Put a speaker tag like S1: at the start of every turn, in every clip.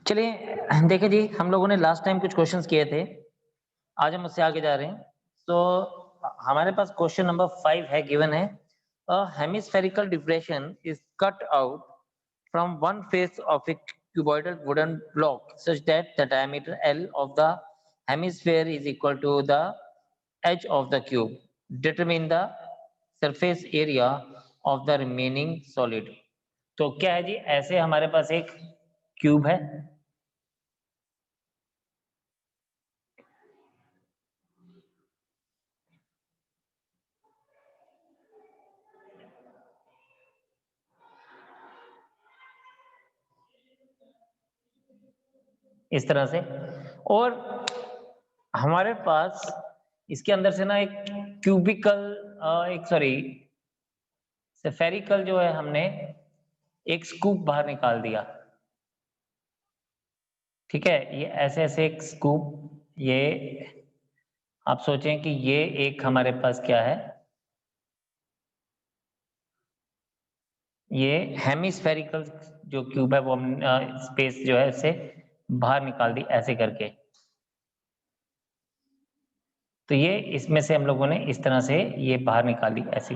S1: चलिए देखिए जी, हम लोगों ने लास्ट टाइम कुछ क्वेश्चंस किए थे। आज हम उससे आगे जा रहे हैं। तो हमारे पास क्वेश्चन नंबर 5 है, गिवन है a hemispherical depression is cut out from one face of a cuboidal wooden block such that the diameter L of the hemisphere is equal to the edge of the cube. Determine the surface area of the remaining solid. तो क्या है जी, ऐसे हमारे पास एक cube है। इस तरह से, और हमारे पास इसके अंदर से ना एक क्यूबिकल एक सॉरी स्फेरिकल जो है, हमने एक स्कूप बाहर निकाल दिया। ठीक है, ये ऐसे ऐसे एक स्कूप, ये आप सोचें कि ये एक हमारे पास क्या है, ये हेमिस्फेरिकल जो क्यूब है वो हम स्पेस जो है इसे बाहर निकाल दी ऐसे करके। तो ये इसमें से हम लोगों ने इस तरह से ये बाहर निकाली ऐसे।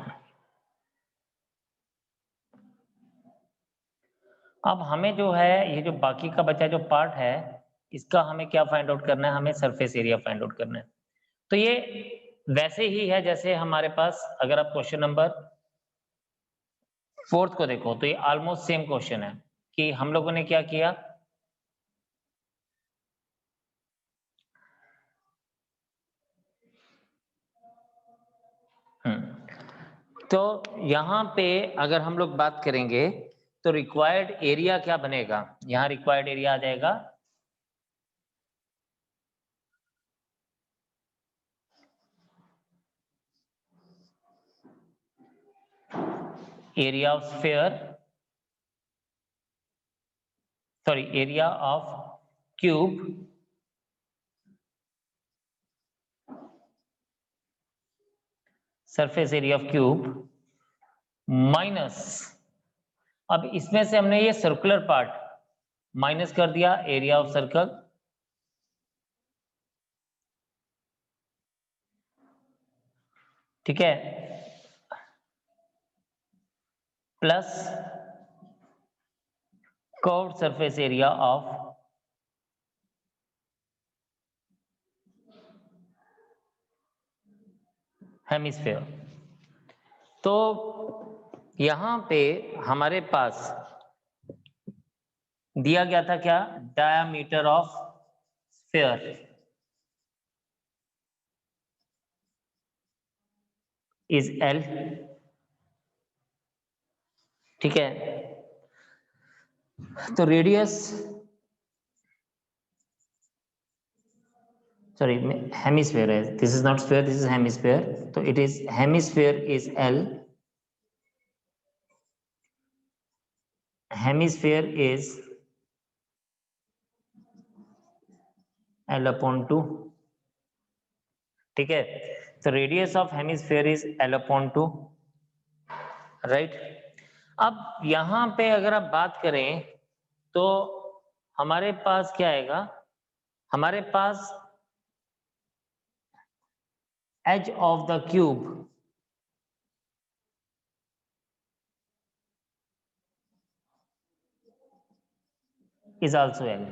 S1: अब हमें जो है ये जो बाकी का बचा जो पार्ट है, इसका हमें क्या फाइंड आउट करना है, हमें सरफेस एरिया फाइंड आउट करना है। तो ये वैसे ही है जैसे हमारे पास, अगर आप क्वेश्चन नंबर 4 को देखो तो ये ऑलमोस्ट सेम क्वेश्चन है कि हम लोगों ने क्या किया, तो यहां पे अगर हम लोग बात करेंगे तो रिक्वायर्ड एरिया क्या बनेगा, यहां रिक्वायर्ड एरिया आ जाएगा area of sphere, sorry area of cube surface area of cube minus, अब इसमें से हमने ये सर्कुलर पार्ट माइनस कर दिया एरिया ऑफ सर्कल, ठीक है, plus curved surface area of hemisphere. तो यहां पे हमारे पास दिया गया था क्या, diameter of sphere is L, ठीक है। तो रेडियस, सॉरी हेमिस्फीयर है, this is not sphere, this is hemisphere, तो it is hemisphere is L, hemisphere is L upon 2, ठीक है। तो radius of hemisphere is L upon 2, right. अब यहां पे अगर आप बात करें तो हमारे पास क्या आएगा, हमारे पास edge of the cube is also L.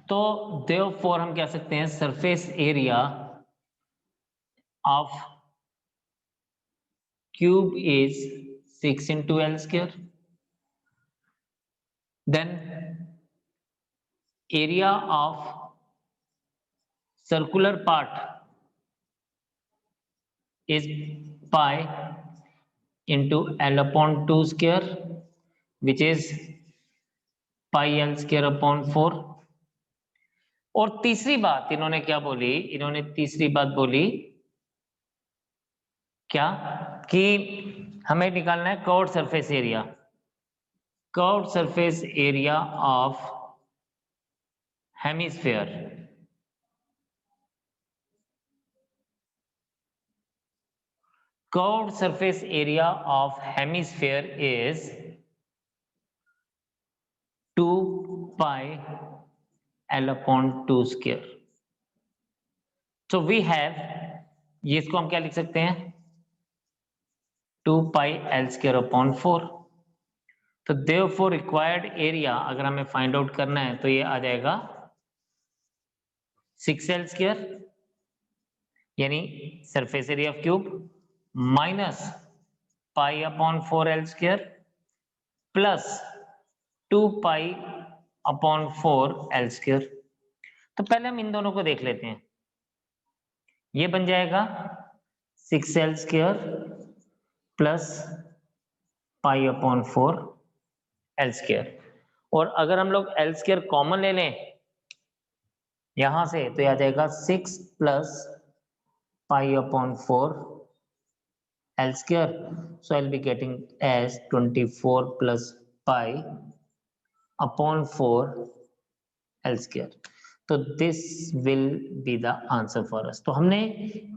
S1: तो देयरफॉर हम कह सकते हैं surface area of cube is 6 into L square, then area of circular part is pi into L upon 2 square, which is pi L square upon 4। और तीसरी बात इन्होंने क्या बोली, इन्होंने तीसरी बात बोली क्या, कि हमें निकालना है curved surface area, curved surface area of hemisphere, curved surface area of hemisphere is 2 pi l upon 2 square. So we have, ये इसको हम क्या लिख सकते हैं, 2 पाई एल स्क्वायर अपॉन 4। तो देयरफॉर रिक्वायर्ड एरिया अगर हमें फाइंड आउट करना है तो ये आ जाएगा 6l स्क्वायर, यानी surface area of cube minus pi upon 4l square plus 2 pi upon 4l square. तो पहले हम इन दोनों को देख लेते हैं। ये बन जाएगा 6l square plus pi upon 4l square, और अगर हम लोग l स्क्वायर कॉमन ले लें यहां से तो आ जाएगा 6 plus pi upon 4l square. So I will be getting as 24 plus pi upon 4l square. तो this will be the answer for us. तो हमने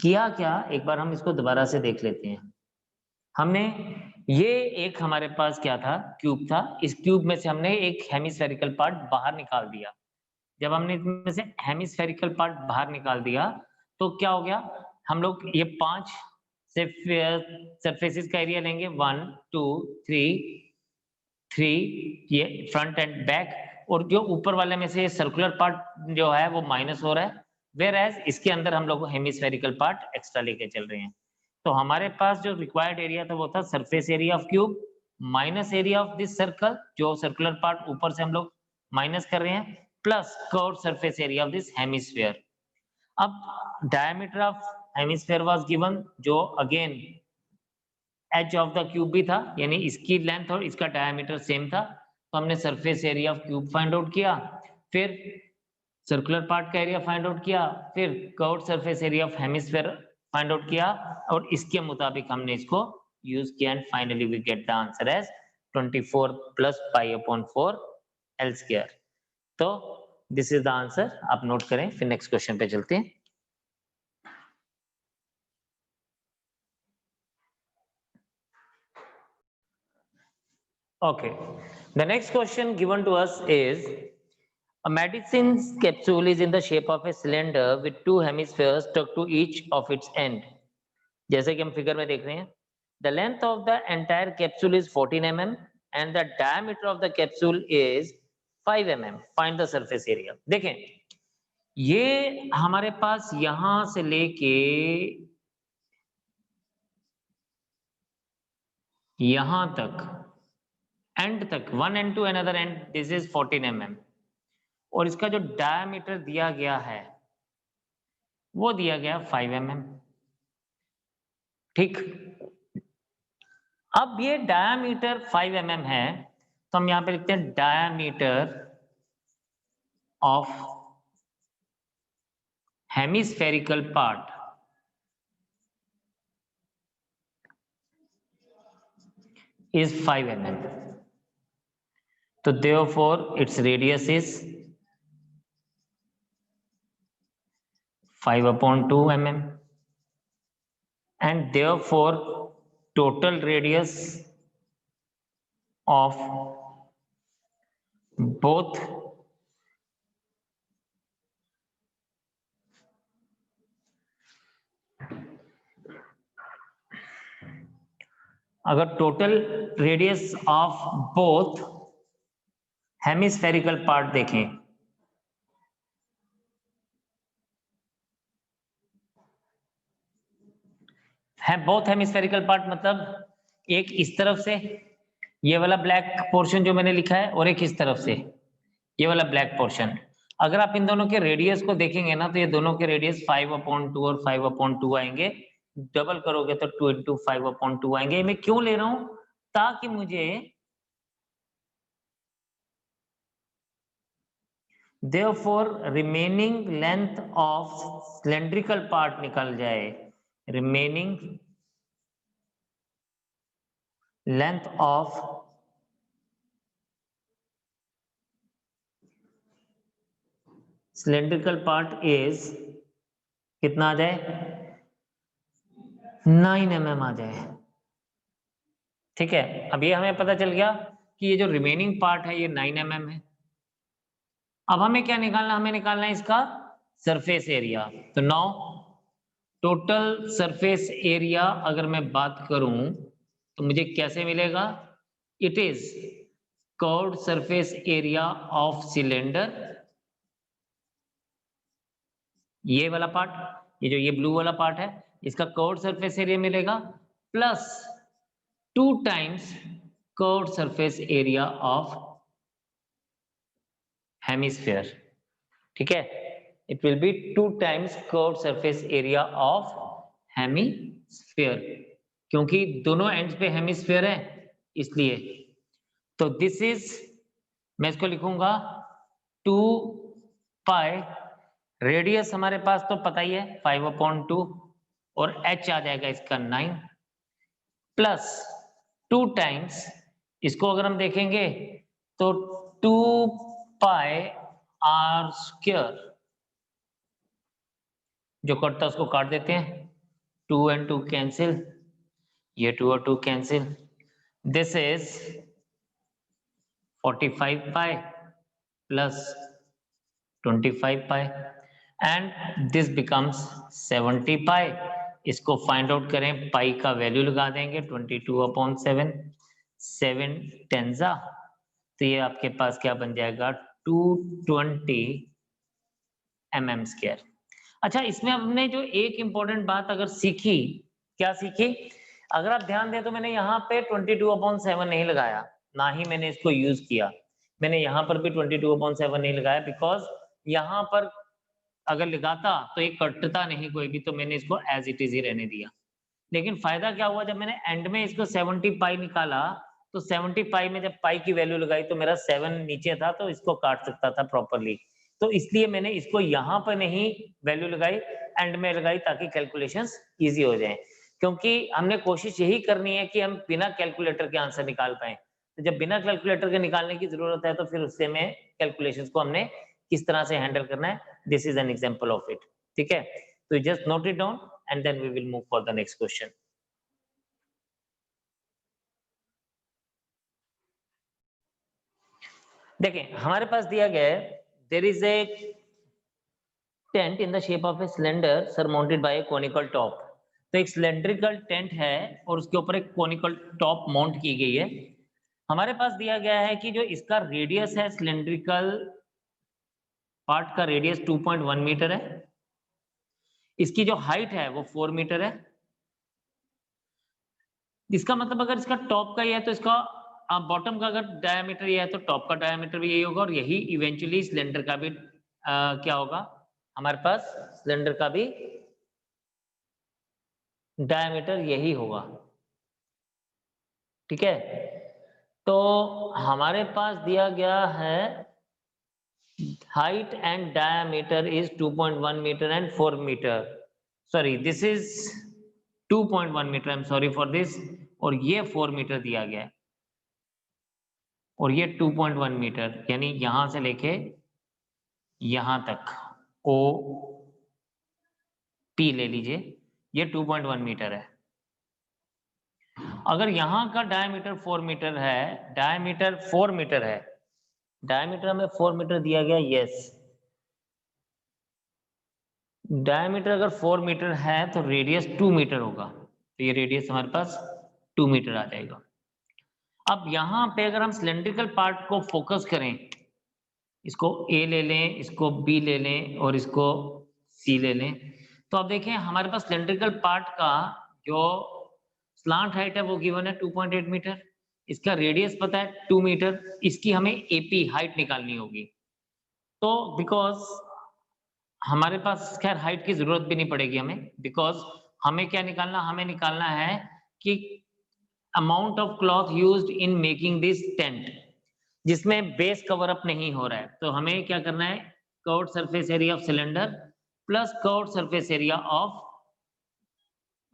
S1: किया क्या, एक बार हम इसको दोबारा से देख लेते हैं। हमने ये एक हमारे पास क्या था, क्यूब था, इस क्यूब में से हमने एक हेमिस्फेरिकल पार्ट बाहर निकाल दिया। जब हमने इसमें से हेमिस्फेरिकल पार्ट बाहर निकाल दिया तो क्या हो गया, हम लोग ये 5 सरफेसेस का एरिया लेंगे, 1 2 3 ये फ्रंट एंड बैक, और जो ऊपर वाले में से सर्कुलर पार्ट जो है वो माइनस हो रहा है, वेयर एज इसके अंदर हम लोग हेमिस्फेरिकल पार्ट एक्स्ट्रा लेके चल रहे हैं। तो हमारे पास जो रिक्वायर्ड एरिया था वो था surface area of cube minus area of this circle, जो सर्कुलर पार्ट ऊपर से हम लोग माइनस कर रहे हैं, plus curved surface area of this hemisphere. अब diameter of hemisphere was given, जो again edge of the cube भी था, यानी इसकी लेंथ और इसका डायमीटर सेम था। तो हमने surface area of cube find out किया, फिर सर्कुलर पार्ट का एरिया फाइंड आउट किया, फिर curved surface area of hemisphere find out किया, और इसके मुताबिक हमने इसको यूज किया, and finally we get the answer as 24 plus pi upon 4l square. तो दिस इज द आंसर, आप नोट करें। फिर नेक्स्ट क्वेश्चन पे चलते हैं। Okay, the next question given to us is a medicine's capsule is in the shape of a cylinder with 2 hemispheres stuck to each of its end. जैसे कि हम figure में देख रहे हैं, the length of the entire capsule is 14 mm and the diameter of the capsule is 5 mm. Find the surface area. देखें, ये हमारे पास यहां से लेके यहां तक, एंड तक, one end to another end, this is 14 mm, और इसका जो डायमीटर दिया गया है वो दिया गया 5 mm। ठीक, अब ये डायमीटर 5 mm है, तो हम यहां पे लिखते हैं diameter of hemispherical part is 5 mm. So therefore its radius is 5 upon 2 mm, and therefore total radius of both अगर total radius of both hemispherical part देखें, है बोथ हेमिस्फेरिकल पार्ट मतलब एक इस तरफ से ये वाला ब्लैक पोर्शन जो मैंने लिखा है, और एक इस तरफ से ये वाला ब्लैक पोर्शन। अगर आप इन दोनों के रेडियस को देखेंगे ना, तो ये दोनों के रेडियस 5/2 और 5/2 आएंगे। डबल करोगे तो 2 × 5/2 आएंगे। मैं क्यों ले रहा हूं, ताकि मुझे therefore remaining length of cylindrical part निकल जाए, remaining length of cylindrical part is कितना आ जाए, 9 mm आ जाए। ठीक है, अब ये हमें पता चल गया कि ये जो रिमेनिंग पार्ट है ये 9 mm है। अब हमें क्या निकालना, हमें निकालना है इसका सरफेस एरिया। तो नाउ टोटल सरफेस एरिया अगर मैं बात करूं तो मुझे कैसे मिलेगा, it is curved surface area of cylinder, ये वाला पार्ट, ये जो ये ब्लू वाला पार्ट है, इसका कर्व्ड सरफेस एरिया मिलेगा plus 2 times curved surface area of hemisphere. ठीक है, it will be 2 times curved surface area of hemisphere, क्योंकि दोनों एंड्स पे हेमिस्फीयर है इसलिए। तो दिस इज, मैं इसको लिखूंगा 2 पाई, रेडियस हमारे पास तो पता ही है 5/2 और h आ जाएगा इसका 9 प्लस 2 टाइम्स, इसको अगर हम देखेंगे तो 2 पाई आर स्क्वायर, जो कटता है उसको काट देते हैं, 2 and 2 कैंसिल, ये 2 और 2 cancel, this is 45 pi plus 25 pi and this becomes 70 पाई। इसको फाइंड आउट करें, पाई का वैल्यू लगा देंगे 22/7, 7 टेंजा, तो ये आपके पास क्या बन जाएगा 220 mm²। अच्छा, इसमें हमने जो एक इंपॉर्टेंट बात अगर सीखी, क्या सीखी, अगर आप ध्यान दें तो मैंने यहाँ पे 22/7 नहीं लगाया, ना ही मैंने इसको यूज किया, मैंने यहाँ पर भी 22/7 नहीं लगाया, बिकॉज यहाँ पर अगर लगाता तो ये कटता नहीं कोई भी, तो मैंने इसको एज इट इज ही रहने दिया। लेकिन फायदा क्या हुआ, जब मैंने एंड में इसको 70 पाई निकाला, तो 70 पाई में जब पाई की वैल्यू लगाई तो मेरा 7 नीचे था, तो इसको काट सकता था प्रॉपरली, तो इसलिए मैंने इसको यहाँ पर नहीं वैल्यू लगाई, एंड में लगाई, ताकि कैलकुलेशंस इजी हो जाए, क्योंकि हमने कोशिश यही करनी है कि हम बिना कैलकुलेटर के आंसर निकाल पाए। तो जब बिना कैलकुलेटर के निकालने की जरूरत है तो फिर उससे में कैलकुलेशंस को हमने किस तरह से हैंडल करना है, this is an example of it. ठीक है, तो just note it down and then we will move for the next question. देखें, हमारे पास दिया गया है, there is a tent in the shape of a cylinder surmounted by a conical top। तो एक सिलेंड्रिकल टेंट है और उसके ऊपर एक कोनिकल टॉप माउंट की गई है। हमारे पास दिया गया है कि जो इसका रेडियस है, सिलेंड्रिकल पार्ट का रेडियस 2.1 मीटर है, इसकी जो हाइट है वो 4 मीटर है। इसका मतलब अगर इसका टॉप का ही है तो इसका बॉटम का अगर डायमीटर ये है तो टॉप का डायमीटर भी यही होगा, और यही इवेंचुअली सिलेंडर का भी क्या होगा, हमारे पास सिलेंडर का भी डायमीटर यही होगा। ठीक है, तो हमारे पास दिया गया है height and diameter is 2.1 metre and 4 metre, sorry this is 2.1 metre, I am sorry for this, और ये 4 मीटर दिया गया है, और ये 2.1 मीटर, यानी यहां से लेके यहां तक ओ पी ले लीजिए, ये 2.1 मीटर है। अगर यहां का डायमीटर 4 मीटर है, डायमीटर 4 मीटर है, डायमीटर में 4 मीटर दिया गया, यस, डायमीटर अगर 4 मीटर है तो रेडियस 2 मीटर होगा, तो ये रेडियस हमारे पास 2 मीटर आ जाएगा। अब यहाँ पे अगर हम सिलेंड्रिकल पार्ट को फोकस करें, इसको ए ले लें, इसको बी ले लें और इसको सी ले लें, तो अब देखें हमारे पास सिलेंड्रिकल पार्ट का जो स्लांट हाइट है वो गिवन है 2.8 मीटर, इसका रेडियस पता है 2 मीटर, इसकी हमें एपी हाइट निकालनी होगी। तो बिकॉज हमारे पास खैर हाइट की जरूरत भी नहीं पड़ेगी हमें, बिकॉज हमें क्या निकालना, हमें निकालना है कि amount of cloth used in making this tent, जिसमें बेस कवर अप नहीं हो रहा है, तो हमें क्या करना है, curved surface area of cylinder plus curved surface area of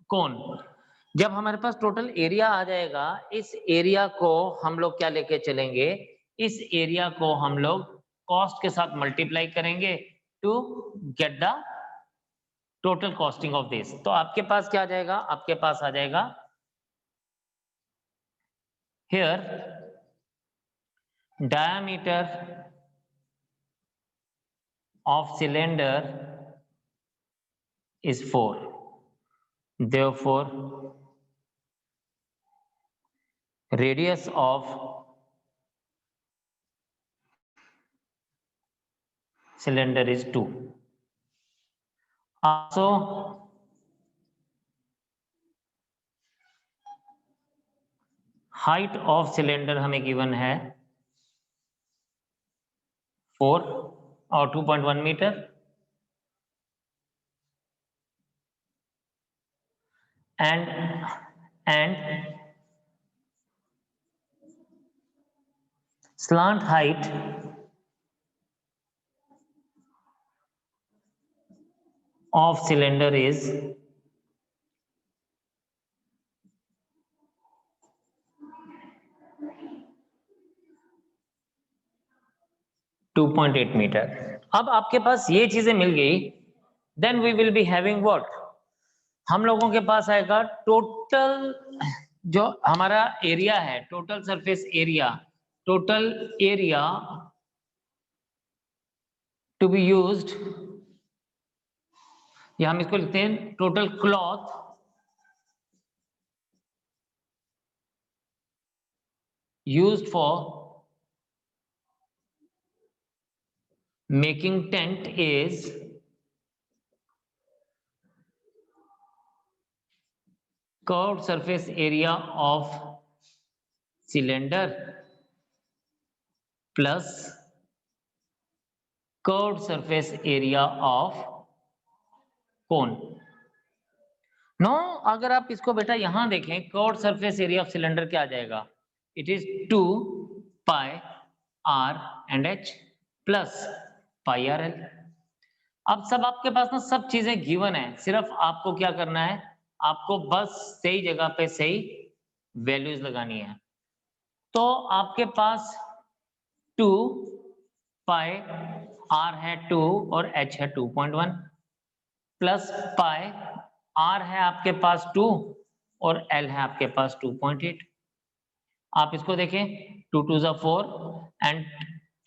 S1: cone. जब हमारे पास टोटल एरिया आ जाएगा, इस एरिया को हम लोग क्या लेके चलेंगे, इस एरिया को हम लोग कॉस्ट के साथ मल्टीप्लाई करेंगे to get the total costing of this. तो आपके पास क्या आ जाएगा, आपके पास आ जाएगा here diameter of cylinder is 4. Therefore, radius of cylinder is 2. Also, height of cylinder हमें given है 4 और 2.1 metre, and slant height of cylinder is 2.8 metre. अब आपके पास ये चीजें मिल गई, then we will be having what, हम लोगों के पास आएगा टोटल जो हमारा एरिया है, total surface area, total area to be used, या हम इसको लिखते हैं total cloth used for making tent is curved surface area of cylinder plus curved surface area of cone. No अगर आप इसको बेटा यहां देखें, curved surface area of cylinder क्या आ जाएगा, it is 2 pi r and h plus pi r l. अब सब आपके पास ना सब चीजें गिवन है, सिर्फ आपको क्या करना है, आपको बस सही जगह पे सही वैल्यूज लगानी है। तो आपके पास 2 पाई आर है 2 और एच है 2.1 प्लस पाई आर है आपके पास 2 और एल है आपके पास 2.8। आप इसको देखें, 2 2 जा 4 and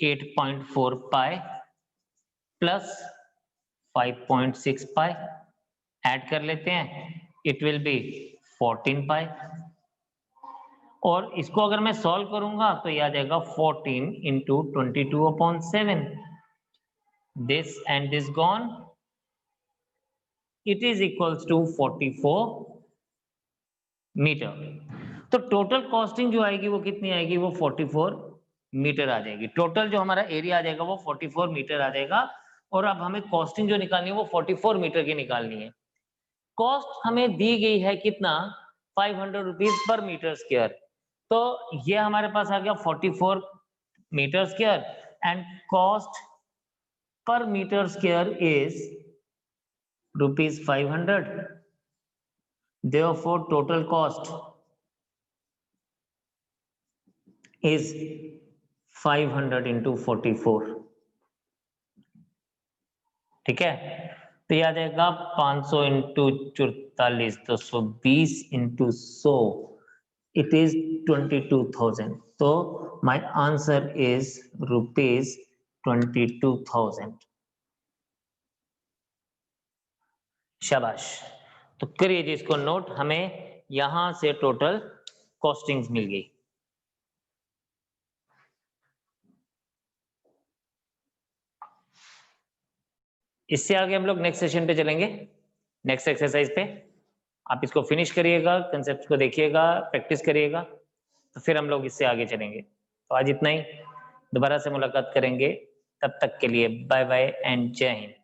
S1: 8.4 pi plus 5.6 pi, add कर लेते हैं, इट विल बी 14 पाई। और इसको अगर मैं सॉल्व करूंगा तो ये आ जाएगा 14 into 22/7, this and this gone, it is equals to 44 metre. तो टोटल कॉस्टिंग जो आएगी वो कितनी आएगी, वो 44 मीटर आ जाएगी। टोटल जो हमारा एरिया आ जाएगा वो 44 मीटर आ जाएगा। और अब हमें कॉस्टिंग जो निकालनी है वो 44 मीटर की निकालनी है। कॉस्ट हमें दी गई है कितना, 500 रुपीज पर मीटर स्क्वायर। तो ये हमारे पास आ गया 44 metre square and cost per metre square is ₹500। Therefore, total cost is 500 into 44। ठीक है, तो याद आएगा 500 इंटू 44, तो 120 इंटू 100, इट इज 22,000। तो माय आंसर इज ₹22,000। शाबाश। तो करिए जी इसको नोट, हमें यहां से टोटल कॉस्टिंग्स मिल गई। इससे आगे हम लोग नेक्स्ट सेशन पे चलेंगे, नेक्स्ट एक्सरसाइज पे। आप इसको फिनिश करिएगा, कंसेप्ट को देखिएगा, प्रैक्टिस करिएगा, तो फिर हम लोग इससे आगे चलेंगे। तो आज इतना ही, दोबारा से मुलाकात करेंगे, तब तक के लिए बाय बाय एंड जय हिंद।